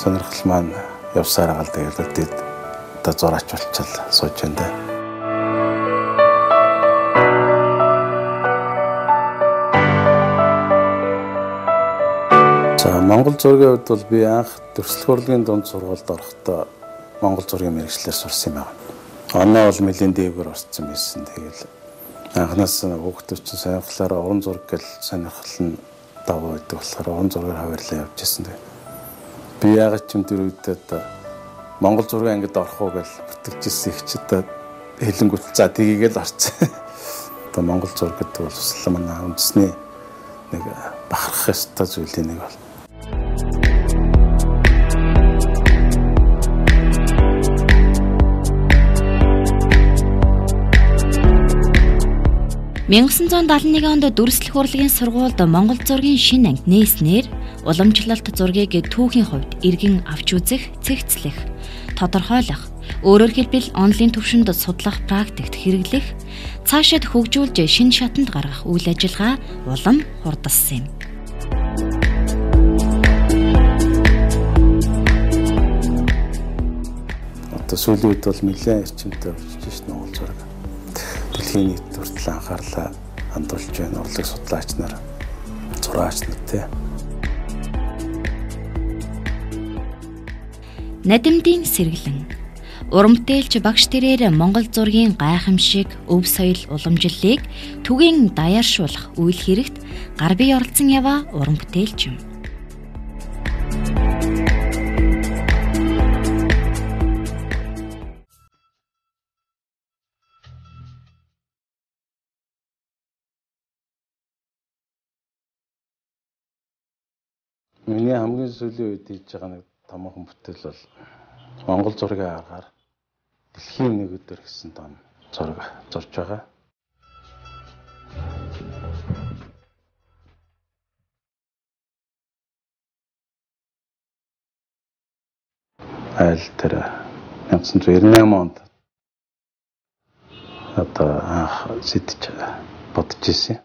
сонирхол маань явсаар байгаа л тэгээд үдээд одоо зураач болчихлоо сууж байна да. За Монгол зургийн хувьд бол би анх төрслөх урлагийн дунд сургуульд орохдоо Монгол зургийн мэргэжлээр сурсан юм байна. Оноо бол нэлийн дээгүүр орсон байсан. Тэгэл анхнаас хүүхдүүд чинь сонирхлоор уран зураг гэл сонирхол нь даваа байдаг болохоор уран зургаар хаварлаа явж байсан. Би яагаад ч юм тэр үед одоо Монгол зургийн ангид орох уу гэж бүтгэжсэн их ч одоо хэлэнгүүт за тгийгээл орсон. Одоо Монгол зураг гэдэг бол бас манай үндэсний нэг бахархах ёстой зүйлийн нэг бол. (1971) онд дүрслэх урлагийн сургуульд Монгол зургийн шинэ анги нээснээр уламжлалт зургийг түүхийн хувьд эргэн авч үзэх, цэгцлэх, тодорхойлох, өөрөөр хэлбэл онлайн түвшинд судлах практикт хэрэглэх, цаашид хөгжүүлж шинэ шатанд гаргах үйл ажиллагаа улам хурдассан юм. Одоо сүүлийн үед бол нэлээд эрчимтэй болчихж байна Монгол зураг. Дэлхийн нийт хүртэл анхаарлаа хандуулж байна урлаг судлаач нар, зураач нар тий. Надимдын сэргэлэн уран бүтээлч багш тэрээр Монгол зургийн гайхамшиг өв соёл уламжлалыг түгээн даяаршуулах үйл хэрэгт гар бие оролцсон яваа уран бүтээлч юм. Миний хамгийн сүүлийн үед хийж байгаа нэг томоохон бүтээл бол Монгол зургийн аргаар дэлхийн нэг өдөр гэсэн том зураг зурж байгаа. Айл тэр 1998 онд одоо анх сэтж бодож ирсэн.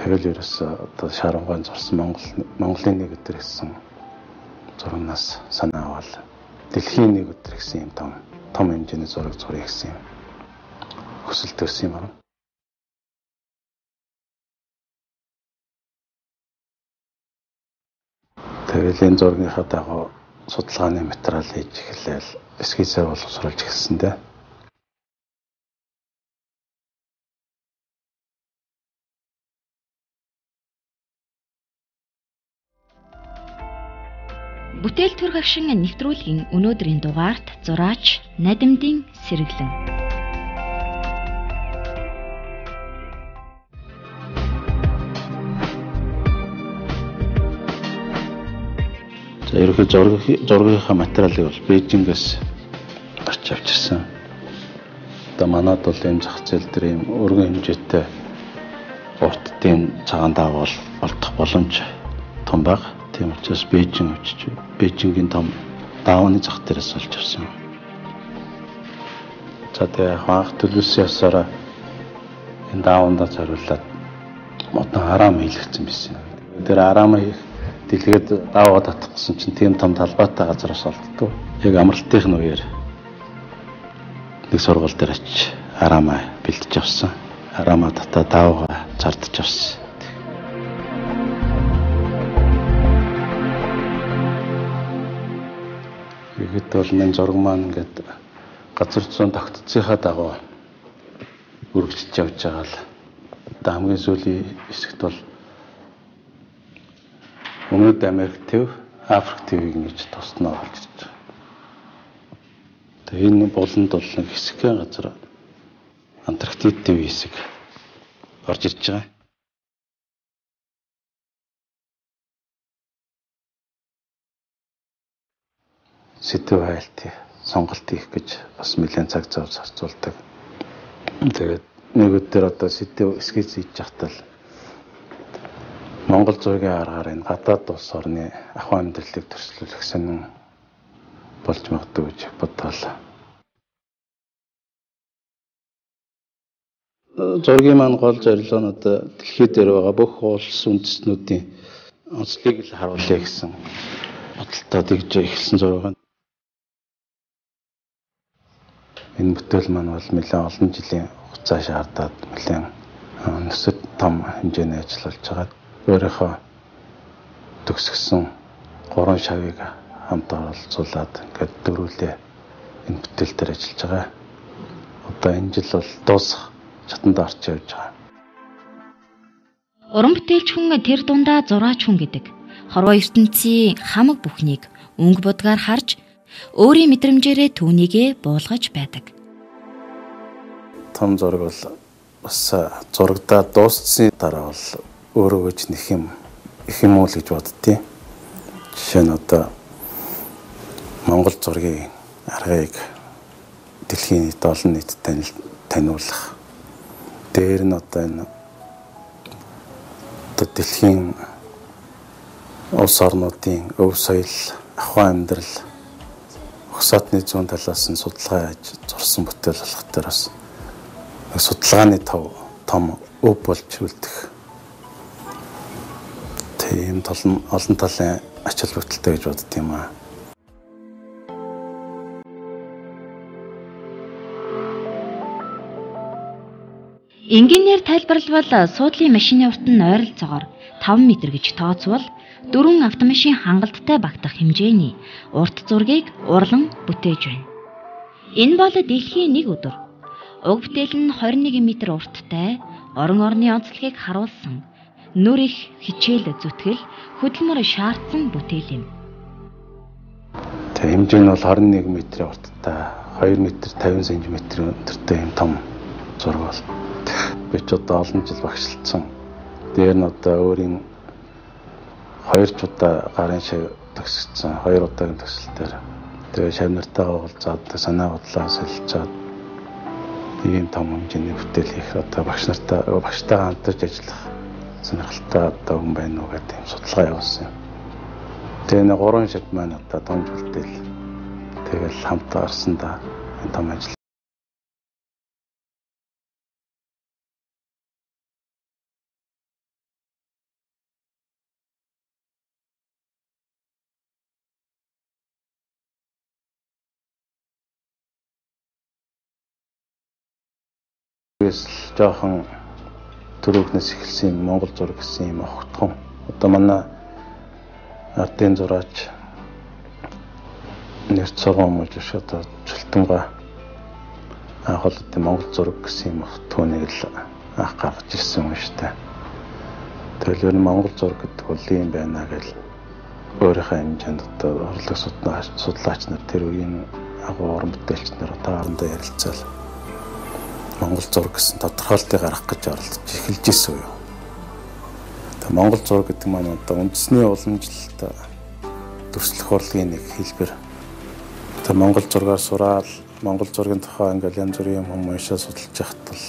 Тэгэл ерөөсөө одоо шарангаан зурсан Монголын нэг өдөр гэсэн зурагнаас санаа авал дэлхийн нэг өдөр гэсэн юм том хэмжээний зураг зуръя гэсэн юм хүсэл төрсөн юм байна. Тэгэл энэ зургийнхаа дагуу судалгааны материал хийж эхлээл эскизээ боловсруулж эхэлсэн дээ. Бүтээл төр хагшин нэвтрүүлгийн өнөөдрийн дугаарт зураач Надимдын сэргэлэн. За ерөнхий зургийнхаа материалыг бол Бээжингээс гарч авчирсан. Одоо манад бол энэ зах зээл дээр юм өргөн хэмжээтэй урттын цагаан даавал болдох боломж том баг. Тийм учраас Бээжингийн том даавны зах дээрээс олж авсан. За тэгээ анх төлөвлөсөн ясаараа энэ даавнда зориулаад модон араам хийлгэсэн байсан. Тэр араам хийх дэлгээд дааваа татах гэсэн чинь тийм том талбайтай газараас олддог. Яг амралтын үеэр нэг сургууль дээр очиж араамаа бэлдэж авсан. Араамаа татаа дааваа зардж авсан. Тэгэхэд бол энэ зураг маань ингээд газар зүүн тогтцсынхаа дагуу өргөжж явж байгаа л одоо хамгийн сүүлийн хэсэгт бол Өмнөд Америк төв, Африк төвийг нэгж тосноо болж ирж байгаа. Тэгээ энэ болонд бол нэг хэсэгхэн газар Антарктид төв хэсэг орж ирж байгаа. Сэдв хайлт сонголт хийх гэж бас нэлээд цаг зав зарцуулдаг. Тэгээд нэг өдөр одоо сэдв эскиз хийж захтал Монгол зургийн аргаар энэ гадаад улс орны ахуй амьдралыг төрслүүлэх сонин болж магадгүй гэж бодлоо. зургийн маань гол зорилго нь одоо дэлхий дээр байгаа бүх улс үндэстнүүдийн онцлогийг л харуулъя гэсэн бодолтой тэгж эхэлсэн зураг. Энэ бүтээл маань бол нэлээд олон жилийн хугацаа шаардаад нэлээд өсөд том хэмжээний ажил болж байгаа. Өөрийнхөө төгсгсөн 3 шавыг хамт оролцуулаад ингээд дөрвөлээ энэ бүтээл дээр ажиллаж байгаа. Одоо энэ жил бол дуусах чатанд орч явж байгаа. Уран бүтээлч хүн тэр дундаа зураач хүн гэдэг хорвоо ертөнцийн хамаг бүхнийг өнгө будгаар харж өөрийн мэдрэмжээрээ түүнийгээ буулгаж байдаг. Том зураг бол бас зурагдаад дууссан дараа бол өөрөө гэж их юм уу л гэж боддتي. Жишээ нь одоо Монгол зургийн аргыг дэлхийн нийт олон нийтэд таниулах. Дээр нь одоо энэ дэлхийн улс орнуудын өв соёл, ахуйн амьдрал, угсаатны зүүн талаас нь судалгаа хийж зурсан бүтээл болох дээр бас судалгааны том өв болж үлдэх. Тийм олон талын ач холбогдолтой гэж бодд юм аа. Инженеэр тайлбарлавал суудлын машины урт нь ойролцоогоор 5 м гэж тооцвол 4 автомашин хангалттай багтах хэмжээний урт зургийг урлан бүтээж байна. Энэ бол дэлхийн нэг өдөр. Уг бүтээл нь 21 м урттай орон орны онцлогийг харуулсан нүр их хичээл зүтгэл хөдөлмөр шаардсан бүтээл юм. Тэгээ хэмжээ нь бол 21 м урттай 2 м 50 см өнөртэй юм том зураг бол. Би ч одоо олон жил багшилсан. Дээр нь одоо өөрийн 2 удаа гарын шав төгссөн. 2 удаагийн төгсөлтөөр тэгээ шавнартайгаа уулзаад санаа бодлоо солилцоод ийм том хэмжээний бүтээл хийх одоо багштайгаа хамтарч ажиллах сонирхолтой одоо хүн байна уу гэдэг юм судалгаа явуулсан. Тэгээ нэг 3 шат маань одоо томж бүтээл тэгэл хамт гарсан да энэ том ажил. Жоохон төрөөгнөөс эхэлсэн Монгол зураг гэсэн юм огтхон. Одоо манай ардын зураач нэрт сургууль мөж одоо Чултанга анх бол Монгол зураг гэсэн юм огтхоныг л анх гаргаж ирсэн юм шүү дээ. Тэгэл ер нь Монгол зураг гэдэг бол юм байна гэж өөрийнхөө хэмжээнд одоо орлог судлаач нар тэр үеийн агуу уран бүтээлч нар таандаа ярилцаал Монгол зураг гэсэн тодорхойлтыг гаргах гэж оролдож эхэлж ирсэн үү. Тэгээ Монгол зураг гэдэг маань одоо үндэсний уламжлалт төрслөх урлагийн нэг хэлбэр. Тэгээ Монгол зургаар сураад Монгол зургийн тухай ингээл янз бүрийн юм уншаа судалж яхад бол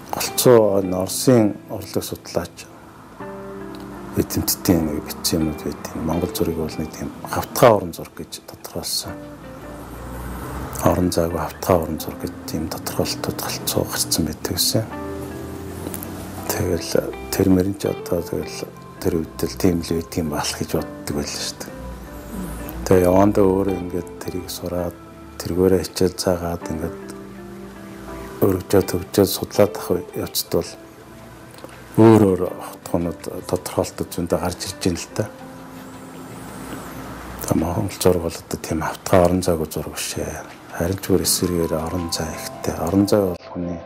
голцоо Оросын урлаг судлаач эдэмтдийн нэг бичсэн юмуд байдаг. Монгол зургийг бол нэг тийм хавтгай уран зураг гэж тодорхойлсон. Орон зайг хавтгай уран зураг гэж тийм тодорхойлолтууд голцоо гарсан байдаг гэсэн. Тэгэл тэр мөрөн ч одоо тэгэл тэр үедэл тийм л үт юм болох гэж боддог байлаа шүү дээ. Тэгээ явандаа өөрөө ингээд тэрийг сураад тэргээрээ хичээл цаагаад ингээд өргөжөө төвжөө судлаад авах явцд бол өөр хотгонууд тодорхойлолтууд зөндөө гарч ирж байна л та. Монгол зураг бол одоо тийм хавтгай орон зайг зураг биш ээ. Харин ч бүр эсрэгээр орон зай ихтэй. Орон зай бол хүний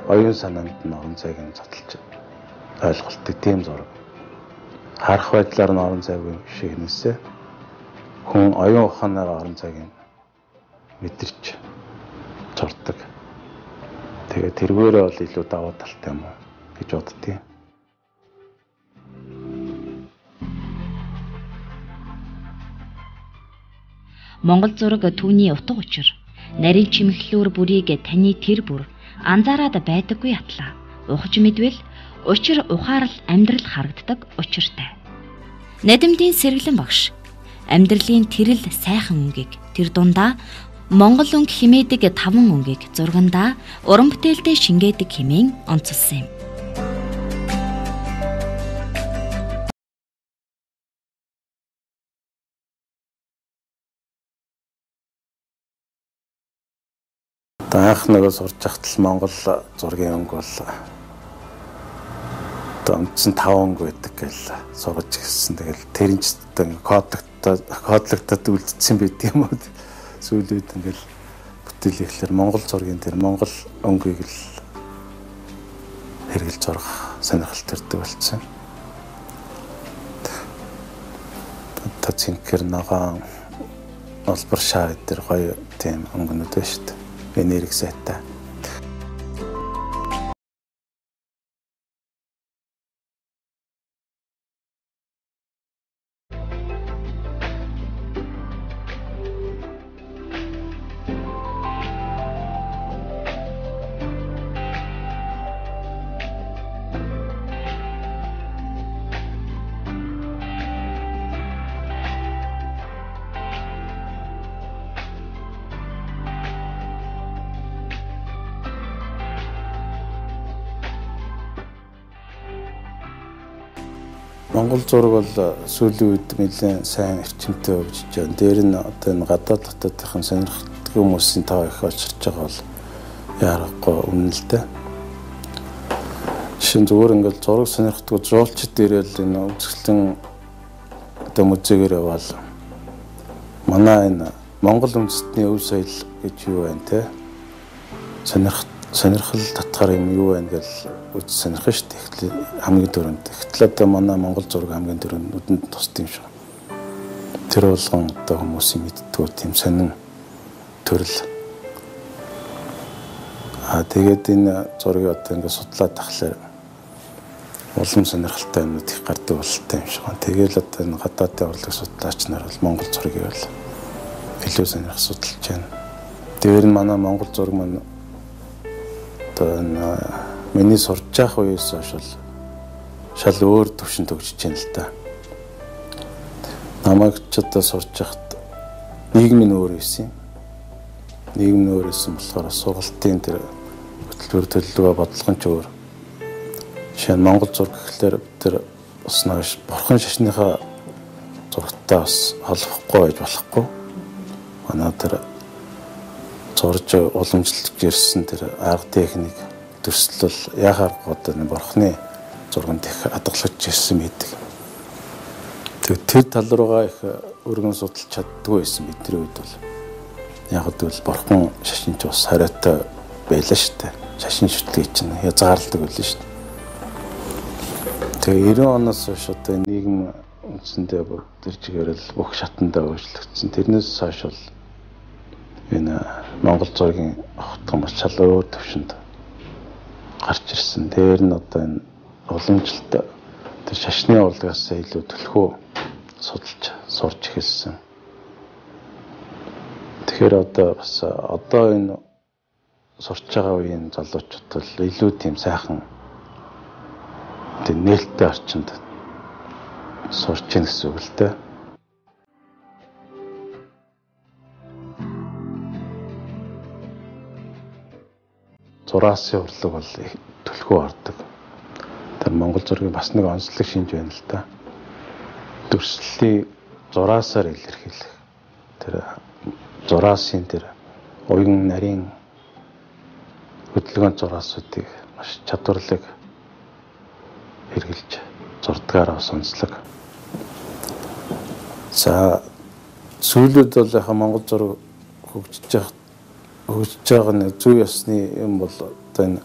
оюун санаанд нь орон зайг нь задлж ойлголттой тийм зураг. Харах байдлаар нь орон зайг шиг нээсээ хүн оюун ухаанаар орон зайг нь мэдэрч зурдаг. Тэгээ тэргээрээ бол илүү даваа талтай юм уу гэж боддتي. Монгол зураг түүний утга учир нарийн чимэглэлүүр бүрийг таны тэр бүр анзаараад байдаггүй атлаа. Ухаж мэдвэл учир ухаарал амьдрал харагддаг учиртай. Надимдийн сэргэлэн багш амьдралын тэрэл сайхан үнгийг тэр дундаа Монгол өнгө химээдэг 5 өнгийг зургандаа уран бүтээлдээ шингээдэг хэмээн онцолсон юм. Анх нөгөө сурж захтал Монгол зургийн өнгө бол үндсэн 5 өнгө байдаг гэж сургаж ирсэн. Тэгэл тэрэн ч кодлогдод үлдсэн байт юм уу. Сүүлүүд ингээл бүтээл ихлээр Монгол зургийн тэр Монгол өнгөийг л хэрэгэл зурах сонирхол төрдөг болсон. Та цэнхэр ногоон олбор шаа дээр гоё тийм өнгөнүүд байна шүү дээ. Энерги сайтай. Монгол зураг бол сүүлийн үед нэлээд сайн эрчимтэй хөгжиж байна. Дээр нь одоо энэ гадаад дотоодын сонирхолтой хүмүүсийн тоо их олчирч байгаа бол яарахгүй үнэн л дээ. Жишээ нь зүгээр ингээл зураг сонирхдаг жуулчид дээрэл энэ үзэсгэлэн одоо музейгээр явал манай энэ Монгол үндэстний өв соёл гэж юу байна те? Сонирхол татгаар юм юу байна гэж үз сонирхно шүү дээ. Хамгийн дөрөнд. Гэтэл одоо манай Монгол зураг хамгийн дөрөнд нүдэнд тусд юм шиг. Тэр болгон одоо хүмүүсийн мэддгүү тийм сонин төрөл. Тэгээд энэ зургийг одоо ингээд судлаад тахлаар улам сонирхолтой юмнууд их гардаг болтой юм шиг байна. Тэгээл одоо энэ гадаадын урлаг судлаач нар бол Монгол зургийг бол илүү сонирх судалж байна. Дээр нь манай Монгол зураг маань одоо миний сурж явах үеэс хойш бол шал өөр төвшөнд хөгжиж байна л да. Намайг ч одоо сурж явахад нийгмийн өөр байсан юм. Нийгмийн өөр байсан болохоор сургалтын тэр хөтөлбөр төлөвлөгөө бодлого ч өөр. Жишээ нь Монгол зураг гэхлээр тэр бас нэг бурхан шашныхаа зурагтай бас холбохгүй байж болохгүй. Манай тэр зурж уламжлалт ирсэн тэр арга техник төсөл бол яхаар одоо нэг бурхны зурганд их хадгалж ирсэн байдаг. Тэгээд тэр тал руугаа их өргөн судалж чаддгүй байсан бидний үед бол. Яг гэвэл бурхан шашинч бас хариутай байлаа шүү дээ. Шашин шүтлгийг чинь язгаарладаг байлаа шүү дээ. Тэгээ 90 оноос хойш одоо нийгэм үндсэндээ тэр чигээрэл бүх шатандаа өөрчлөгдсөн. Тэрнээс хойш бол энэ Монгол зургийн хотхон бас шал өөр төвшөнд гарч ирсэн. Дээр нь одоо энэ уламжлалт тэр шашны урлагаас илүү төлхөө судалж сурч эхэлсэн. Тэгэхээр одоо бас одоо энэ сурч байгаа үеийн залуучууд бол илүү тийм сайхан тийм нээлттэй орчинд сурч ийн гэсэн үг л дээ. Зураасын урлаг бол төлхөө ордог. Тэр Монгол зургийн бас нэг онцлог шинж байна л да. Дүрслэлийн зураасаар илэрхийлэх. Тэр зураасын тэр уян нарийн хөдөлгөөн зураасуудыг маш чадварлаг хэрэгжилж зурдгаараа сонслог. За сүүлүүд бол яг Монгол зураг хөгжиж байгаа нэг зүй ёсны юм бол одоо энэ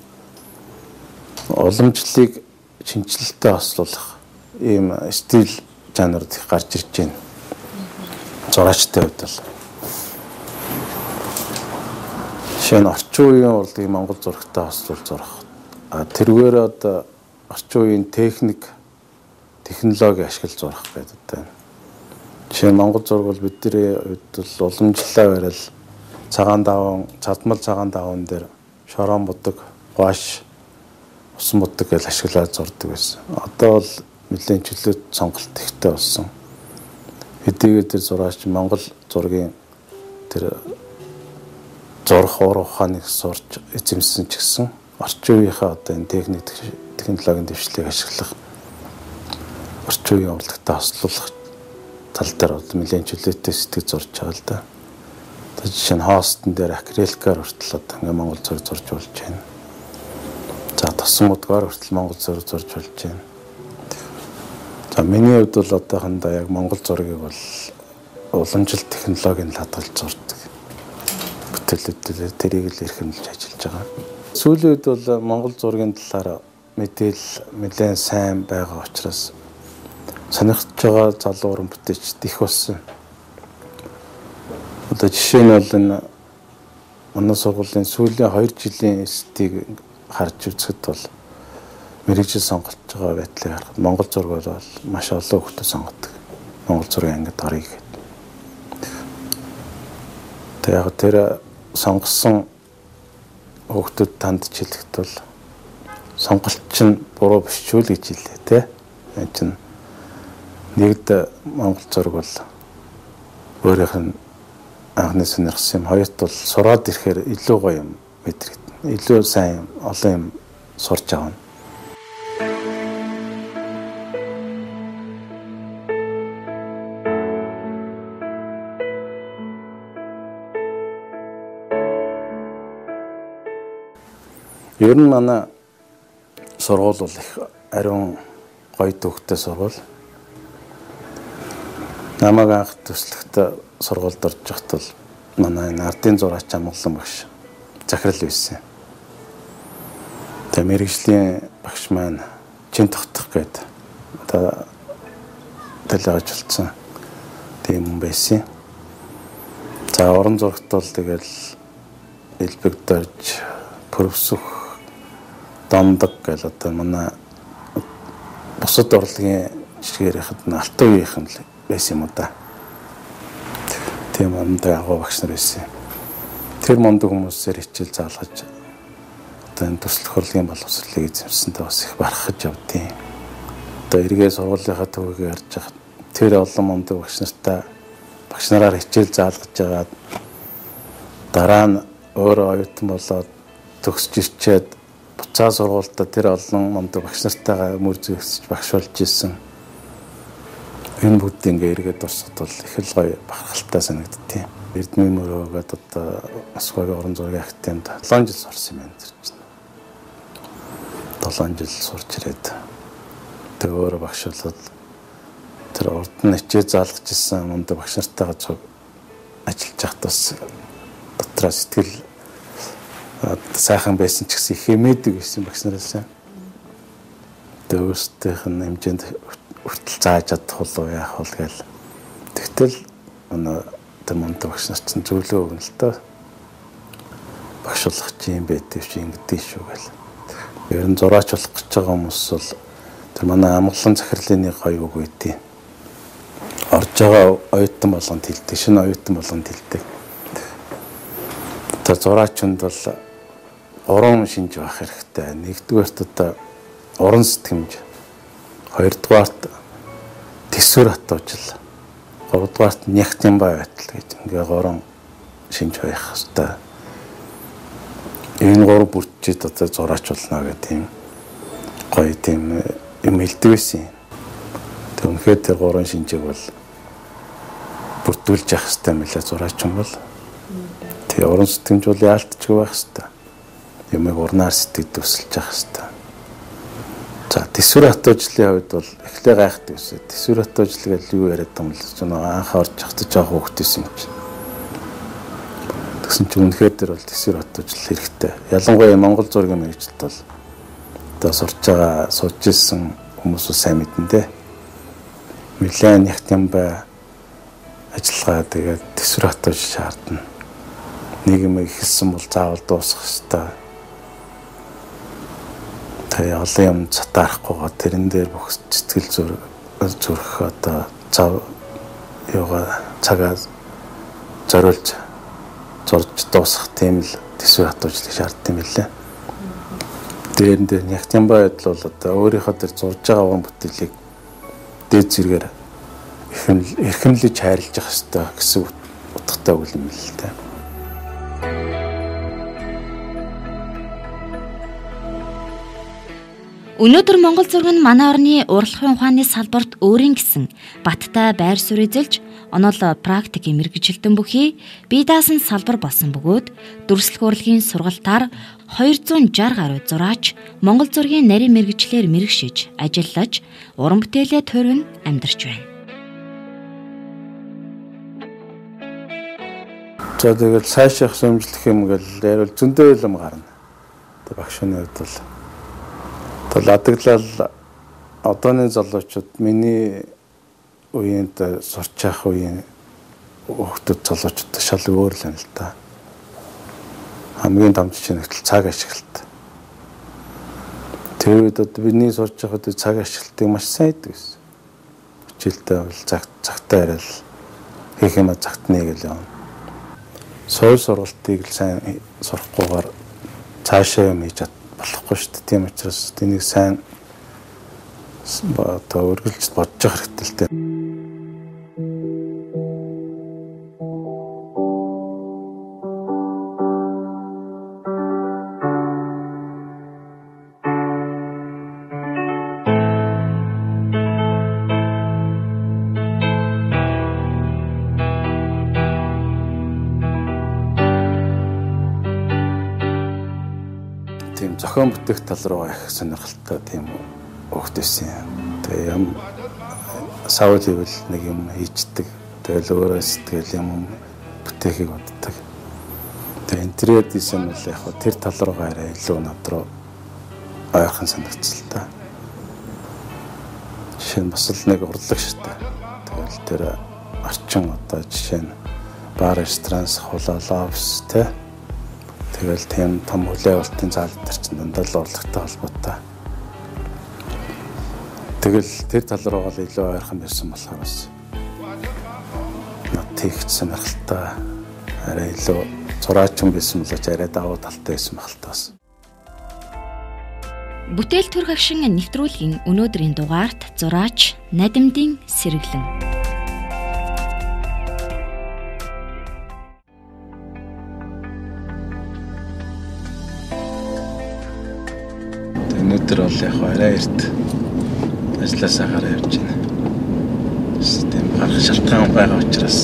уламжлалыг шинжилэлтэй хослуулах ийм стил жанрууд их гарч ирж байна. Зураачтай хувьд бол. Жишээ нь орчин үеийн урлагийг Монгол зурагтай хослуул зурах. Тэргээр одоо орчин үеийн технологи ашиглаж зурах гэдэг байна. Жишээ нь Монгол зураг бол бидний хувьд бол уламжлалаа барил цагаан даван, цадмал цагаан даван дээр шорон будаг, гуаш, усан будаг гэж ашиглаад зурдаг байсан. Одоо бол нэлээд чөлөөт сонголт ихтэй болсон. Хэдийгээр тэр зураач Монгол зургийн тэр зурх уур ухааныг сурч эзэмсэн ч гэсэн орчин үеийнхээ одоо энэ технологийн дэвшлийг ашиглах орчин үеийн урлагтаа хослуулах тал дээр бол нэлээд чөлөөтэй сэтгэж зурж байгаа л да. Одоо жишээ нь хоостон дээр акриликаар хүртэл одоо ингээ Монгол зураг зурж болж байна. За тосон модгаар хүртэл Монгол зураг зурж болж байна. За миний хувьд бол одоохондоо яг Монгол зургийг бол уламжлалт технологийн хадгалж зурдаг. Бүтээлүүдээр тэрийг л эрхэмлэж ажиллаж байгаа. Сүүлийн үед бол Монгол зургийн талаар мэдээлэл нэлээд сайн байгаа учраас сонирхож байгаа залуу уран бүтээлчд их болсон. Одоо жишээ нь бол энэ манай сургуулийн сүүлийн 2 жилийн эсэлтийг харж үзэхэд бол мэрэгжил сонгож байгаа байдлыг харахад Монгол зураг бол маш олон хүүхдүүд сонгодог. Монгол зургийн ангид орё гэдэг. Тэгээд тэр сонгосон хүүхдүүд танд хэлэхэд бол сонголт чинь буруу биш ч үл гэж хэлээ те. Энэ чинь нэгд Монгол зураг бол өөрийнх нь анхны сонирхсан юм, хоёрт бол сураад ирэхээр илүү гоё юм мэдрэгдэнэ. Илүү сайн олон юм сурч авна. Ер нь манай сургууль бол их ариун гоё төвхтэй сургууль. Намайг анх төслөхтэй сургуульд орж байхад бол манай ардын зураач амгалан багш захирал байсан. Тэгээ мэрэгжлийн багш маань чин тогтох гээд одоо төлөөлж болсон тийм хүн байсан. За уран зурагт бол тэгэл элбэгдэж пөрөвсөх домдог гэл одоо манай бусад урлагийн жишгээрийнхэд нь алтан үеийнхэн л байсан юм уу да. Тийм амтай агуу багш нар байсан. Тэр мондөг хүмүүсээр хичээл заалгаж одоо энэ төслөх урлагийн боловсролыг эзэмсэндээ бас их барахж явдیں۔ Одоо эргээ сургуулийнхаа төвөгийг харж хахад тэр олон мондөг багш нараар хичээл заалгаж байгаа дараа нь өөрөө оюутан болоод төгсж ирчээд буцаа сургуультай тэр олон мондөг багш нартайгаа мөр зүйсэж багш болж исэн. Энэ бүгд ингээ эргээд урсгад бол их л гоё бахархалтай санагдтiin. Эрдмийн мөрөөгээд одоо Москвагийн уран зургийн академид 7 жил сурсан юм тэр чинь. 7 жил сурч ирээд тэг өөрөө багш болоод тэр урд нь хичээл заалгаж исэн мондөг багш нартайгаа цуг ажиллаж байхад бас дотроо сэтгэл сайхан байсан ч гэсэн их хэмээдэг байсан багш нараас. Тэгээ өөрсдийнх нь хэмжээнд хүртэл зааж чадах болов яах вэ гээл. Тэгтэл манай тэр мондөг багш нар чинь зөвлөө өгнө л доо. Багш болох юм байдгийг чи ингэдэж шүү гээл. Ер нь зураач болох гэж байгаа хүмүүс бол тэр манай амгалан захирлын гоё үг үйдээ. Орж байгаа оюутан болгонд хэлдэг, шинэ оюутан болгонд хэлдэг. Тэр зураачнд бол уран шинж байх хэрэгтэй. Нэгдүгээрт одоо уран сэтгэмж, хоёрдугаарт төсвөр хатуужил, гуравдугаарт нягтын бай байтал гэж ингээ гурван шинж байх хэрэгтэй. Энэ гурав бүрдчихэд одоо зураач болно гэх тийм гоё тийм юм хэлдэг байсан. Тэг үнэхээр тэр гурван шинжийг бол бүрдүүлж явах хэрэгтэй мэлээ зураач юм бол. Тэгээ уран сэтгэмж бол яалтчгүй байх хэрэгтэй. Юмыг урнаар сэтгэж төсөлж явах хэрэгтэй. За төсвөр хатуужлын хувьд бол эхлээ гайхдаг байсан. Төсвөр хатуужл гэж юу яриад юм л ч анх орж явахдаа жоох хөөхтэйсэн юм чи. Тэгсэн чинь үнэхээр тэр бол төсвөр хатуужл хэрэгтэй. Ялангуяа Монгол зургийн мэргэжилт бол одоо сурч байгаа сууж ирсэн хүмүүс сайн мэднэ дээ. Нэлээд нягтын бай ажиллагаа тэгээд төсвөр хатууж шаардна. Нийгэм ихэлсэн бол заавал дуусгах хэрэгтэй. Тэгээ олон юм цатаарахгүйгаа тэрэн дээр бүх сэтгэл зүрх одоо цав юугаа цагаа зориулж зурж дуусгах тийм л төсвөр хатуужлыг шаарддаг юм билээ. Дээрэн дээр нягтын байдал бол одоо өөрийнхөө тэр зурж байгаа уран бүтээлийг дээд зэргээр эрхэмлэж хайрлаж явах хэрэгтэй гэсэн утгатай үг юм л дээ. Өнөөдөр Монгол зураг нь манай орны урлагийн ухааны салбарт өөрийн гэсэн баттай байр суурь эзэлж, онол практикийн мэргэжилтэн бүхий бие даасан салбар болсон бөгөөд дүрслэх урлагийн сургалтаар 260 гаруй зураач Монгол зургийн нарийн мэргэжлэр мэргэшиж, ажиллаж, уран бүтээлээ туурвин амьдарч байна. За тэгэл цаашаа хэмжлэх юм гэл ярил зөндөө юм гарна. Тэг багшны хувьд бол ладаглал одооны залуучууд миний үеинд сурч явах үеийн хүүхдүүд залуучууд шал өөр л юм л та. Хамгийн дамжиж нэгтэл цаг ашиглалт. Тэр үед бидний сурч явахад цаг ашиглалтыг маш сайн хийдэг гэсэн. Хичээлдээ бол цагтаа яриад хийх юм цагтныг л явна. Суур сургалтыг л сайн сурахгүйгээр цаашаа юм хийж болохгүй шүү дээ. Тийм учраас тэнийг сайн өргөлж бодож явах хэрэгтэй л дээ. Тийм зохион бүтээх тал руу их сонирхолтой тийм хөвгт байсан юм. Тэгээ юм савл хийвэл нэг юм хийчдэг. Тэгэл өөрөө сэтгэл юм бүтээхийг боддог. Тэгээ интерьер дизайн бол яг тэр тал руугаа арай илүү над руу ойрхон санагдсан л та. Жишээ нь бас л нэг урлагч та. Тэгэл тэр орчин одоо жишээ нь бар, ресторанс, хулаа, офис тэ. Тэгэл тийм том хүлээвэлтийн зал дээр чинь дандаа л урлагтай холбоотой. Тэгэл тэр тал руугаа л илүү ойрхон байсан болохоор бас над тэгч сонирхолтой арай илүү зураачин байсан болооч арай давуу талтай байсан багтаас. Бүтээл төр хагшин нэвтрүүлгийн өнөөдрийн дугаарт зураач Надимдын сэргэлэн. Өнөөдөр бол яг арай эрт ажилласаа гараа явж байна. Тийм гарах шалтгаан байгаа учраас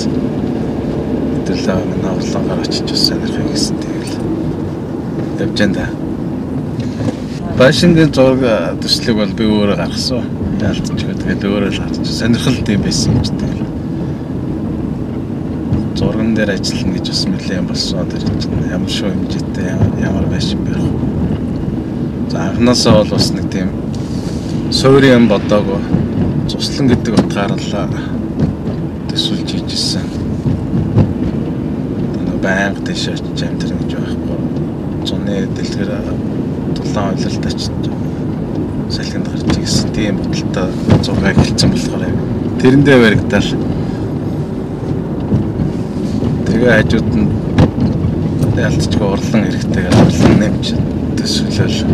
өдөрлөө манай урлангаар очиж сонирхох гэсэн тэгэл явж байна. Башингийн зураг төслийг бол би өөрөө гаргасан. Яалтчгаа тэгэл өөрөө л харж сонирхолтой юм байсан юм ч тэгэл. Зурган дээр ажиллана гэж бас нэлээд болсон. Тэр чинь ямар шүү хэмжээтэй ямар байшин байх вэ? За анхнаасаа бол бас нэг тийм суурийн юм бодоагүй цуслан гэдэг утгаар л төсөлж хийжсэн. Энэ байнга дэше очиж амтрах гэж байхгүй. Зуны дэлгэр дулаан ойлголт очиж салхинд гарч ирсэн тийм бодолтой зураг хэлсэн болохоор тэрэндээ баригдал. Тэгээ хажууд нь ялцчгүй урлан эрэхтэйгээр урлан нэмж төсөөлөл.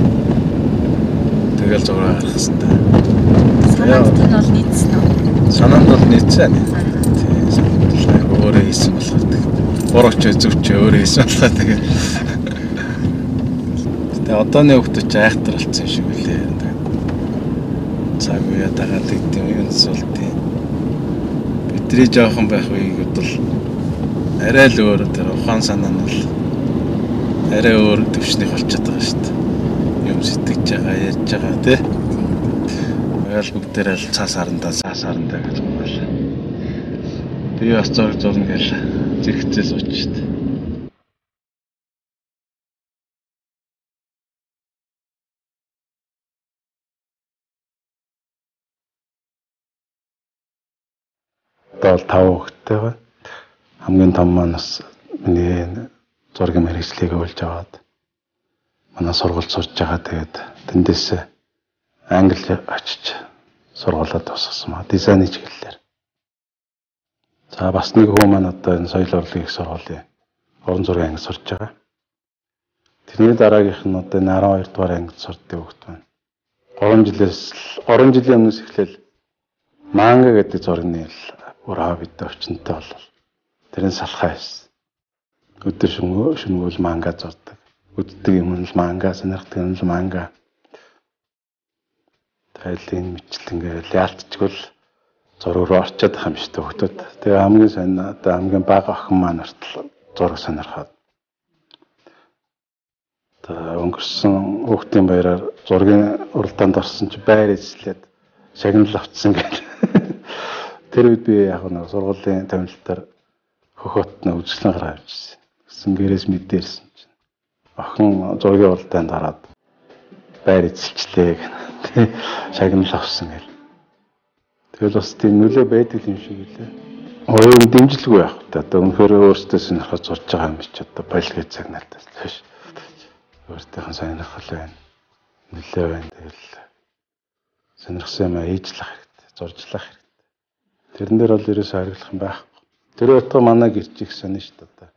Тэгэл зураг гаргасан та. Санаанд нь бол нийцсэн үү? Санаанд бол нийцсэн. Тийм өөрөө хийсэн болохоор тэг. Бурууч зөвч өөрөө хийсэн болохоор тэгээ. Тэгээ одооны хүмүүс айхтар болсон шиг үлээ. Цаг үе дагаад идэм юм суултын. Бидний жоохон байх үеийг бол арай л өөр тэр ухаан санаа нь бол арай өөр төвшнийг олчиход байгаа шүү дээ. Юм сэтгэж байгаа, ярьж байгаа тий. Тэгэл бүгдээрээ л цаас харандаа гэж байна. Би бас зураг зурна гэж зэрэгцээ сууч шүү дээ. Тэгэл 5 хүүхэдтэй байна. Хамгийн том маань бас миний зургийн мэргэжлийг өгүүлж аваад манай сургууль сурж байгаа. Тэгээд тэндээс англи очиж сургуулаад тусгасан маа дизайны чиглэлээр. За бас нэг хүн маань одоо энэ соёл урлагийн их сургуулийн уран зургийн анги сурж байгаа. Тэрний дараагийнх нь одоо энэ 12 дугаар ангид сурдаг хүүхэд байна. 3 жилийн өмнөөс эхлээл манга гэдэг зургийн л бүр хоббитой өвчнөд болол. Тэрэн салхаа байсан. Өдөр шөнөгүй манга зурдаг. Үддэг юм л манга, сонирхдаг юм л манга. гайлын мичл ингээл яалтчгүй зураг руу орчод байгаа юм шүү дээ хүүхдүүд. Тэгээ хамгийн сайн одоо хамгийн бага охин маань хүртэл зураг сонирхоод. Тэгээ өнгөрсөн хүүхдийн баяраар зургийн уралдаанд орсон чи байр эзлээд шагнал авцсан гэдэг. Тэр үед би яг нэг сургуулийн тамилтаар хөхөт нэг үзэсгэлэн гаргаж ирсэн. Гэсэн гэрээс мэдэрсэн чинь охин зургийн уралдаанд ороод байр эзэлчлээ гэх. Шагнал авсан гэл. Тэгэл бас тийм нөлөө байдаг юм шиг үлээ. Оюун дэмжлэггүй байх та. Одоо өнөхөр өөртөө сонирхож зурж байгаа юм чи одоо байлгүй цаг надаас биш. Өөртөөхөн сонирхол байна. Нөлөө байна. Тэгэл сонирхсан юм ээжлэх хэрэгтэй. Зуржлах хэрэгтэй. Тэрэн дээр бол ерөөсөө хариулах юм байхгүй. Тэр өтгө манай гэрчиг сонь шүү дээ одоо.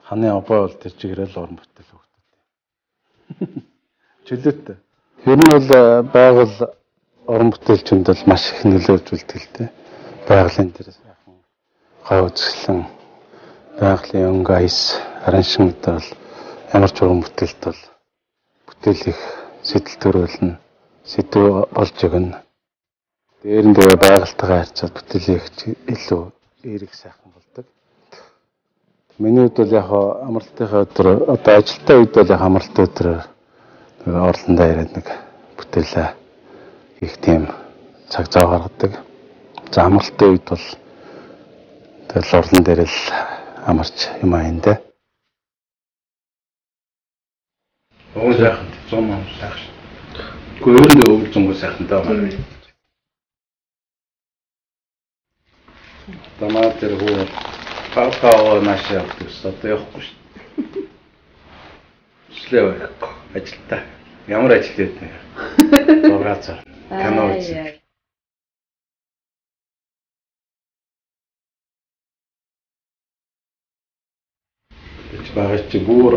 Ханы обоо бол тэр чигээрэл уран бүтээл хөгтөд. Чөлөөтэй. Тэр нь бол байгуул уран бүтээлчэнд бол маш их нөлөө үзүүлдэг л дээ. Байгалийн дээр яахан гай үзэсгэлэн байгалийн өнгө айс араншин гэдэг бол ямар ч уран бүтээлт бол бүтээл их сэтэл төрүүлнэ, сэдв олж өгнө. Дээр нь тэгээ байгальтайгаа харьцаад бүтээлийг илүү эерэг сайхан болдог. Миний хувьд бол яг амралтынхаа өдөр одоо ажилтаа үед бол яг амралтын өдрөөр орлондоо ирээд нэг бүтээлээ их тийм цаг зав гаргадаг. За амралтын үед бол тэгэл орлон дээр л амарч юм аянда. Оо сайхан 100 мөн сайхан. Гөрөндөө өвлжөнгөө сайхан даа маань. Тамаа тэр хөө папаа маш явдсан. Одоо явахгүй шүү дээ. Слэвэ ажилтаа. Ямар ажил хийдэг? Зургаацаар. Канал үзэх. Тэч багч бүр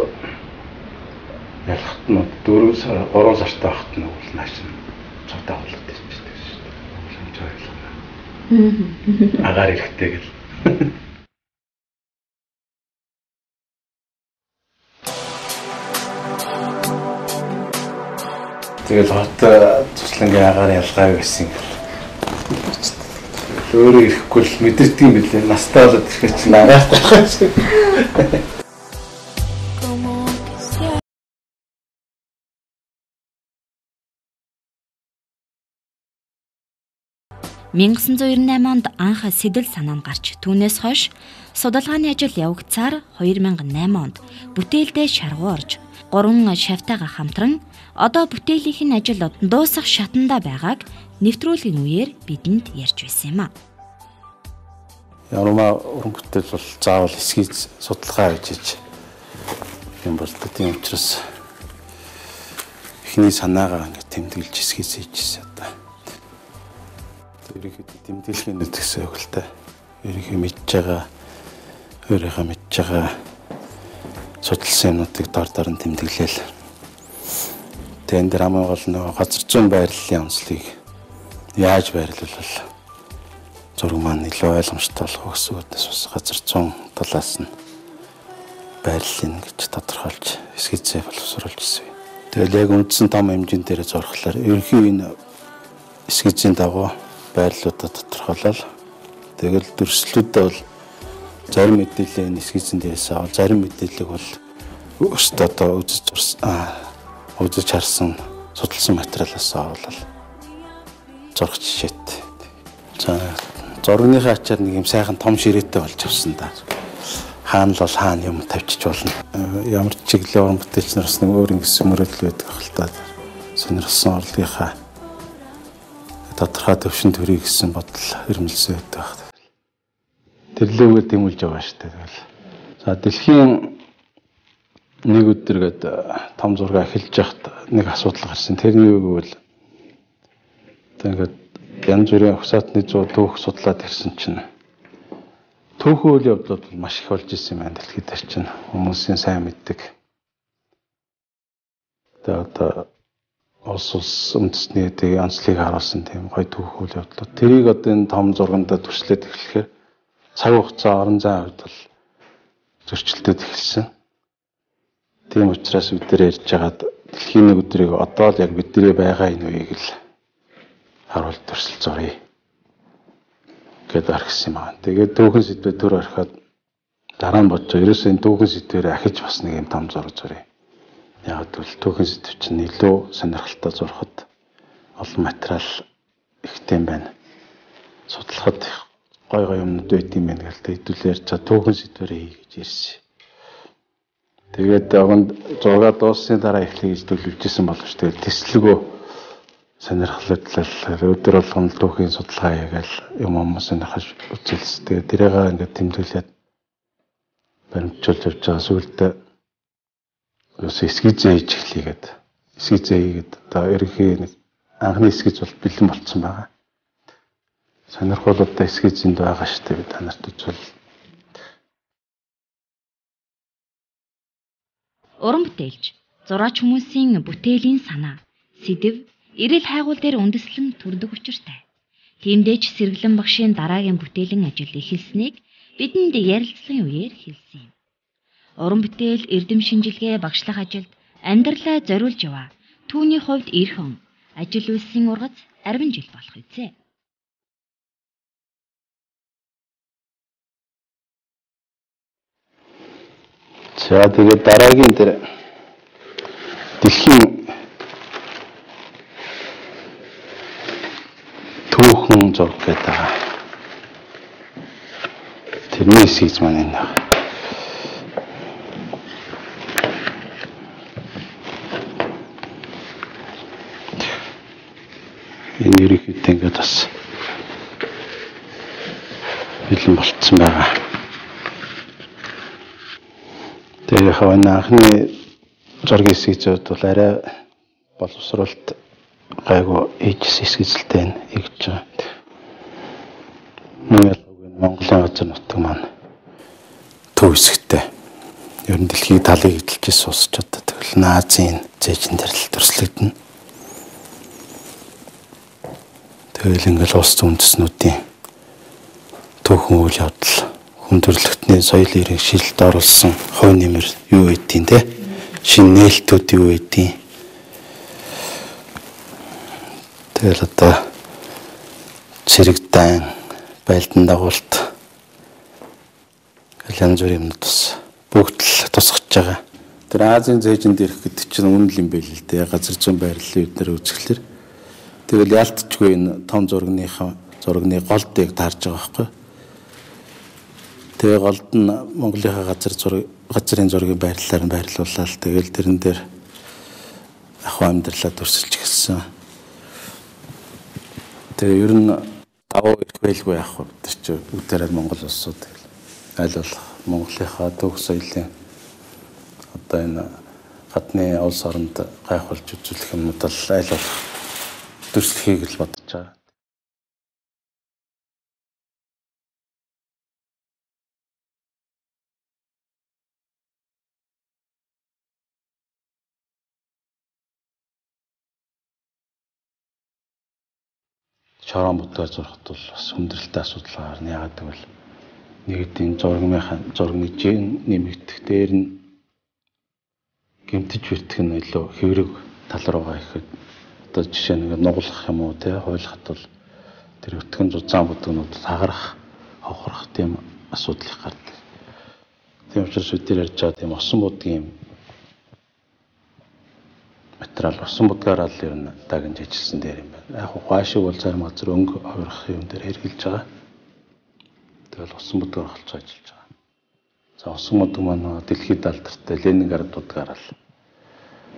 ялахт нь 4 сар 3 сартай хахт нь бол маш цогтой болоод ирчихсэн шүү дээ. Шамж ойлголоо. Агаар ирэхтэй гэл. Тэгэл хот туслангийн агаар ялгаа байсан гэл. Өөрөө ирэхгүй л мэдэрдэг юм билээ. Настаа болоод ирэхэд чинь агаар тахаж. (1998) онд анх сэтэл санаа нь гарч түүнээс хойш судалгааны ажил явагцаар 2008 онд бүтээлдээ шаргуу орж 3 шавтайгаа хамтран одоо бүтээлийн ажил дуусах шатанда байгааг нэвтрүүлгийн үеэр бидэнд ярьж байсан юм а. Ярмаа уран бүтээл бол заавал эсгийз судалгаа хийж юм болдог. Тийм учраас эхний санаагаа ингэ тэмдэглэж эсгийз хийжсэн одоо. Ерөнхийдөө тэмдэглэхийн нэг гэсэн үг л та. Ерөнхий мэдж байгаа, өөрийнхөө мэдж байгаа судалсан юмнуудыг дор нь тэмдэглээл. Тэгээ энэ дэр хамгийн гол нь газар зүйн байрлалын онцлогийг яаж байрлуулвал зураг маань илүү ойлгомжтой болох гэсэн үгээс бас газар зүйн талаас нь байрлалын гэж тодорхойлж эсгийзээ боловсруулж ирсэн. Тэгэл яг үндсэн том хэмжээнд дээр зурхлаар ерөнхий энэ эсгийзийн дагуу байрлалуудаа тодорхойлол. Тэгэл дүрслэлүүдээ бол зарим мэдээлэл энэ эсгийзэн дээрээс авал зарим мэдээллийг бол өөртөө одоо үзэж харсан судалсан материалаас авал зурх жишээт. За зургийнхаа ачаар нэг юм сайхан том ширээтэй болж авсан да. Хаана л бол хаана юм тавьчих болно. Ямар ч чиглэлийн уран бүтээлч нараас нэг өөр ингэсэн мөрөдөл байдаг хэл та. Сонирхсан орлогынхаа тодорхой төвшин төрийг гэсэн бодол ирмэлсэн байдаг. Тэрлээгээр тэмүүлж байгаа шүү дээ. Тэгэл. За дэлхийн нэг өдөр гээд том зураг эхэлж яхад нэг асуудал гарсан. Тэрний үг бол тэгээд янз бүрийн ухсаатны түүх судлаад ирсэн чинь түүхэн үйл явдлууд маш их болж исэн юм байна. Дэлхийд дээр чинь хүмүүсийн сайн мэддэг. Тэгээд улс үндэсний тэгээ онцлогийг харуулсан тийм гоё түүх үйл явдлууд. Тэрийг одоо энэ том зурганд төрслөөд эхлэхээр цаг хугацаа орон зайн хувьд бол зөрчилдөд эхэлсэн. Тийм учраас бид нар ярьж байгаад дэлхийн нэг өдрийг одоо л яг бидний байгаа энэ үеийг л харуулт төрсөл зуръя гэдээ орхисон юм аа. Тэгээд түүхэн сэдвээ төр орхиод дараа нь бодож ерөөсөө энэ түүхэн сэдвээр ахиж бас нэг юм том зураг зуръя. Яг тэгвэл түүхэн сэдв чинь илүү сонирхолтой зурхад олон материал ихтэй юм байна. Судлахад гой юмнууд байт юм байна гэлтэй хэдүүлэр за түүхэн сэдвээр хий гэж ирсэн. Тэгээд огонд зураг дуусны дараа эхлэе гэж төлөвлөжсэн боловч тэгээд тэслэгөө сонирхолтой өдөр болгон түүхийн судалгаа хийгээл юм сонирхож үзэлс. Тэгээд тэрийг ингээд тэмдэглээд баримтжуулж явж байгаа сүултээ эскиз хийж эхлэгээд эскиз хийгээд одоо ерөнхий нэг анхны эскиз бол бэлэн болцсон байгаа. Сонирхолтой эскизэнд байгаа шүү дээ та нарт үзвэл. Уран бүтээлч, зураач хүмүүсийн бүтээлийн санаа, сэдэв, эрэл хайгуул дээр үндэслэн төрдөг учиртай. Тиймдээч Сэргэлэн багшийн дараагийн бүтээлэн ажил эхэлснийг бидэнд ярилцлагын үеэр хэлсэн юм. Уран бүтээл эрдэм шинжилгээ багшлах ажилд амьдралаа зориулж яваа. Түүний хувьд эх он ажил үйлсийн ургац 10 жил болох үзье. За тэгээд дараагийн дээр дэлхийн түүхэн зураг гэдэг байгаа. Тэрний эсгийц маань энэ. Энэ ерөнхийдөө ингээд бас бэлэн болцсон байгаа. Тэгээ хаваа анхны зургийн эсгийцүүд бол арай боловсруулалт гайгүй ээжс эсгийцэлтэй нэгж байгаа. Монголын газар нутаг маань төв хэсэгтэй. Ер нь дэлхийн талыг эдэлж уусч одоо тэгэл Назийн зээжин дэрэл төрслөгдөн. Тэгэл ингээл улс үндэснүүдийн түүхэн үйл явдал хүндрэлтний соёл ирэх шилжилт оруулсан хувь нэмэр юу байдیں те шинэ нээлтүүд юу байдیں. Тэгэл одоо цэрэгдэн байлдан дагуулт янз бүрийн юмнууд бас бүгд л тусгаж байгаа. Тэр Азийн зээжинд ирэх гэдэг чинь үнэн юм байл л дээ. Газар зүйн байрлалын үднэр үзэхлээр тэгэл ялтчгүй энэ том зурганы голдыг таарж байгаа байхгүй. Тэгээ голд нь Монголынхаа газрын зургийн байрлалаар нь байрлуулаад тэгэл тэрэн дээр ахуй амьдралаа дүрсэлж эхэлсэн. Тэгээ ер нь давуу их байлгүй яах вэ? Тэр чинь бүгдээрээ Монгол улсууд аль болох Монголынхаа түүх соёлын одоо энэ гадны улс оронд гайхуулж үзүүлэх юмнууд л аль болох дүрслэхийг л бодож байгаа. Шорон бүтээр зурхад бол бас хүндрэлтэй асуудал гарна. Яагаад гэвэл нэгдийн зургийн жин нэмэгдэх дээр нь гэмтэж бэртэх нь илүү хэврэг тал руугаа ихэд одоо жишээ нь нугалах юм уу те хойлоход бол тэр өтгөн зузаан бүдгнүүд хагарах, хохрох тийм асуудал их гардаг. Тийм учраас үдээр ярьж байгаа тийм осон будгийн материал усан будгаараа л ер нь дагнж ажилласан дээр юм байна. Яг хуашиг бол зарим газар өнгө хувирах юм дээр хэрглэж байгаа. Тэгэл усан будгаар холцоо ажиллаж байгаа. За усан будг маань дэлхийд алдартай Ленинград будгаараа л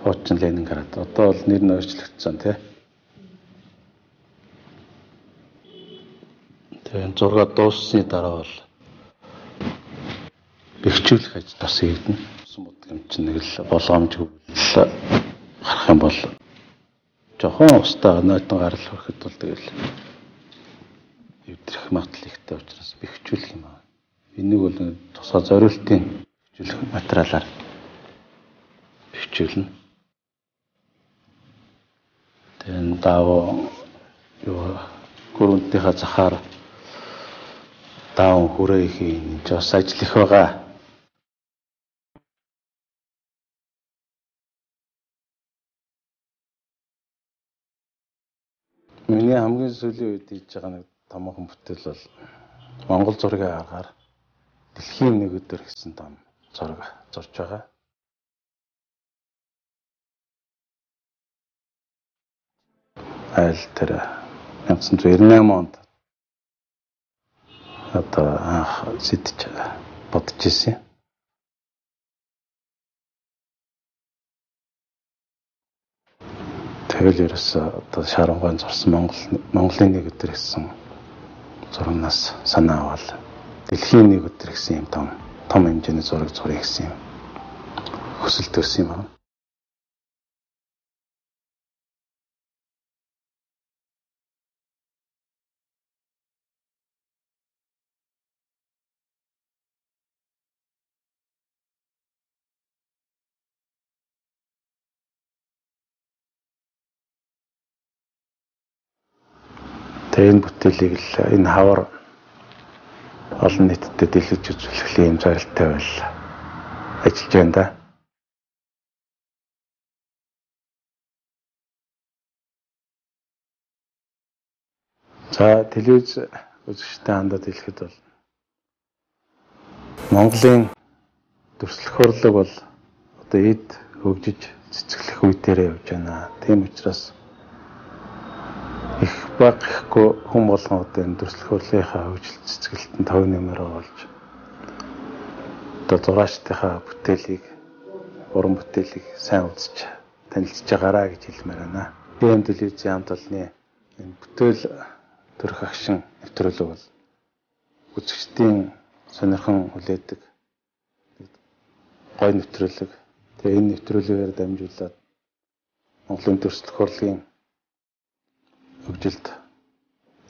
хуучин Ленинград одоо бол нэр нь өөрчлөгдсөн тий. Тэгээ зураг дууссаны дараа бол бэхжүүлэх ажил бас хийгдэнэ. Усан будг юм чинь нэг л болгоомжгүй гарах юм бол жохон устаа нойтон гарал хүрэхэд бол тэгэл өвдрөх магадлал ихтэй учраас бэхжүүлэх юм аа. Энийг бол тусгай зориултын бэхжүүлэх материалаар бэхжүүлнэ. Тэгээд даав юу гүрэнтийнхаа захаар даав хүрээ хийн бас ажил их байгаа. Миний хамгийн сүүлийн үед хийж байгаа нэг томоохон бүтээл бол Монгол зургийн аргаар дэлхийн нэг өдөр гэсэн том зураг зурж байгаа. Айл тэр 1998 онд одоо анх сэтж бодож ирсэн. Тэгэл ерөөсөө одоо шарангаан зурсан Монголын нэг өдөр гэсэн зурагнаас санаа авал дэлхийн нэг өдөр гэсэн юм том хэмжээний зураг зуръя гэсэн юм хүсэл төрсөн юм байна. Энэ бүтээлийг л энэ хавар олон нийтэд дэлгэж үзүүлэх юм зорилттой байл ажиллаж байна да. За телевиз үзэгчтэй хандаад хэлэхэд бол Монголын дүрслэх урлаг бол одоо эд хөгжиж цэцгэлэх үедээ явж байна. Тийм учраас их багхгүй хүн болгон одоо энэ дүрслэх урлагийнхаа хөгжил цэцгэлтэнд тав нэмэр болж одоо зураачдынхаа бүтээлийг уран бүтээлийг сайн үзэж танилцж байгаараа гэж хэлмээр байна. Тийм телевизийн хамт олонны энэ бүтээл төрөх агшин нэвтрүүлэг бол үзэгчдийн сонирхон хүлээдэг гой нэвтрүүлэг. Тэгээ энэ нэвтрүүлгээр дамжуулаад Монголын дүрслэх урлагийн хөгжилд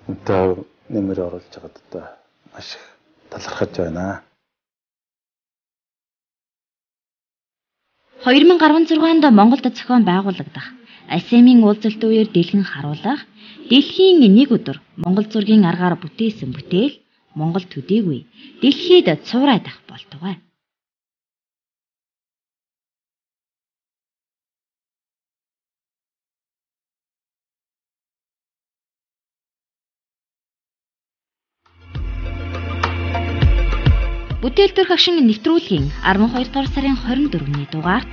үнэтэй нэмэр оруулж байгаад одоо маш их талархаж байна. 2016 онд Монголд зохион байгуулагдах АСЕМ-ийн уулзалт үеэр дэлгэн харуулах дэлхийн нэг өдөр Монгол зургийн аргаар бүтээсэн бүтээл Монгол төдийгүй дэлхийд цуураад ах болтугай. Бүтээл төрх агшин нэвтрүүлгийн 12 дугаар сарын 24-ний дугаарт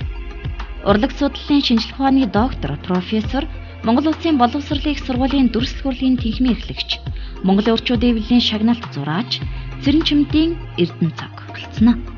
урлаг судлалын шинжилгээ ухааны доктор профессор Монгол Улсын боловсролын их сургуулийн дүрслэх урлагийн тэнхимийн эрхлэгч Монголын урчууд эвлэлийн шагналт зураач Цэрэн Чимдийн Эрдэнэ цаг болцсноо.